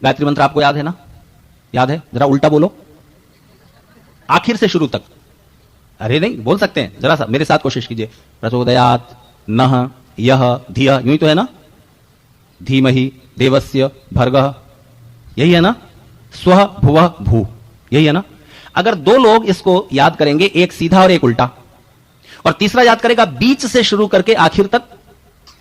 गायत्री मंत्र आपको याद है ना? याद है? जरा उल्टा बोलो, आखिर से शुरू तक। अरे नहीं, बोल सकते हैं, जरा सा मेरे साथ कोशिश कीजिए। प्रचोदयात् नः यः धियः, यूं ही तो है ना? धीमहि देवस्य भर्गः, यही है ना? स्वः भुवः भू, यही है ना? अगर दो लोग इसको याद करेंगे, एक सीधा और एक उल्टा, और तीसरा याद करेगा बीच से शुरू करके आखिर तक,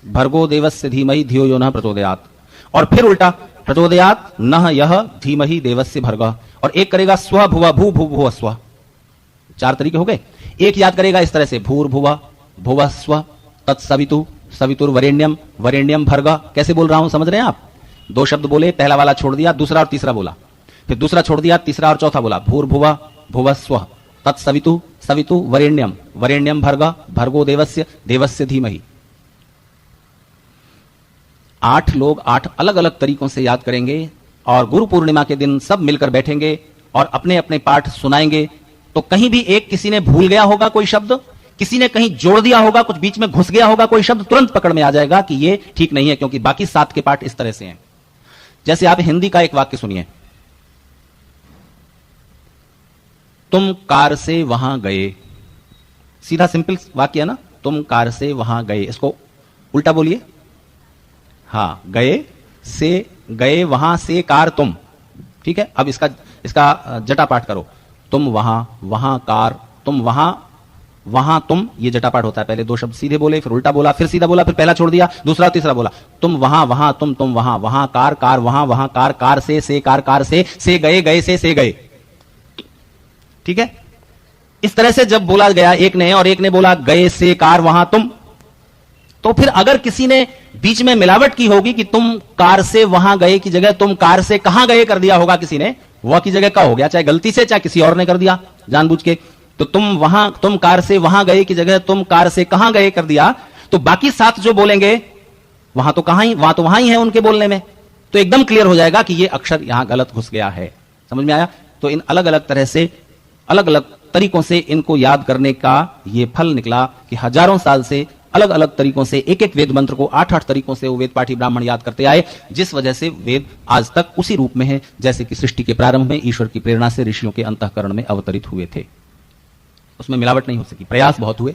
भर्गो देवस्य धीमहि धियो यो नः प्रचोदयात्, और फिर उल्टा प्रचोदयात् नः यः धीमहि देवस्य भर्गः, और एक करेगा स्व भुवः भू भू भुवः स्व। चार तरीके हो गए। एक याद करेगा इस तरह से, भूर्भुवः भुवः स्व तत्सवितु सवितुर्वरेण्यम वरेण्यम भर्गः। कैसे बोल रहा हूं, समझ रहे हैं आप? दो शब्द बोले, पहला वाला छोड़ दिया, दूसरा और तीसरा बोला, फिर दूसरा छोड़ दिया, तीसरा और चौथा बोला। भूर्भुवः भुवः स्व तत्सवितु सवितु वरेण्यम वरेण्यम भर्गः भर्गो देवस्य देवस्य धीमहि। 8 लोग 8 अलग अलग तरीकों से याद करेंगे, और गुरु पूर्णिमा के दिन सब मिलकर बैठेंगे और अपने अपने पाठ सुनाएंगे। तो कहीं भी एक किसी ने भूल गया होगा कोई शब्द, किसी ने कहीं जोड़ दिया होगा, कुछ बीच में घुस गया होगा कोई शब्द, तुरंत पकड़ में आ जाएगा कि ये ठीक नहीं है, क्योंकि बाकी 7 के पाठ इस तरह से हैं। जैसे आप हिंदी का एक वाक्य सुनिए, तुम कार से वहां गए, सीधा सिंपल वाक्य है ना? तुम कार से वहां गए, इसको उल्टा बोलिए। हां, गए से गए, वहां से कार तुम, ठीक है? अब इसका जटा पाठ करो, तुम वहां वहां कार तुम वहां वहां तुम, ये जटा पाठ होता है। पहले 2 शब्द सीधे बोले, फिर उल्टा बोला, फिर सीधा बोला, फिर पहला छोड़ दिया, दूसरा तीसरा बोला। तुम वहां वहां तुम वहां वहां कार कार वहां वहां कार से कार से गए गए से गए, ठीक है? इस तरह से जब बोला गया एक ने, और एक ने बोला गए से कार वहां तुम, तो फिर अगर किसी ने बीच में मिलावट की होगी कि तुम कार से वहां गए की जगह तुम कार से कहां गए कर दिया होगा किसी ने, वह की जगह का हो गया, चाहे गलती से चाहे किसी और ने कर दिया जानबूझ के। तो तुम कार से वहां गए की जगह तुम कार से कहां गए कर दिया, तो बाकी 7 जो बोलेंगे वहां तो वहां ही है उनके बोलने में, तो एकदम क्लियर हो जाएगा कि ये अक्षर यहां गलत घुस गया है। समझ में आया? तो इन अलग अलग तरह से, अलग अलग तरीकों से इनको याद करने का ये फल निकला कि हजारों साल से अलग अलग तरीकों से एक एक वेद मंत्र को 8-8 तरीकों से वो वेद पाठी ब्राह्मण याद करते आए, जिस वजह से वेद आज तक उसी रूप में है जैसे कि सृष्टि के प्रारंभ में ईश्वर की प्रेरणा से ऋषियों के अंतःकरण में अवतरित हुए थे। उसमें मिलावट नहीं हो सकी, प्रयास बहुत हुए।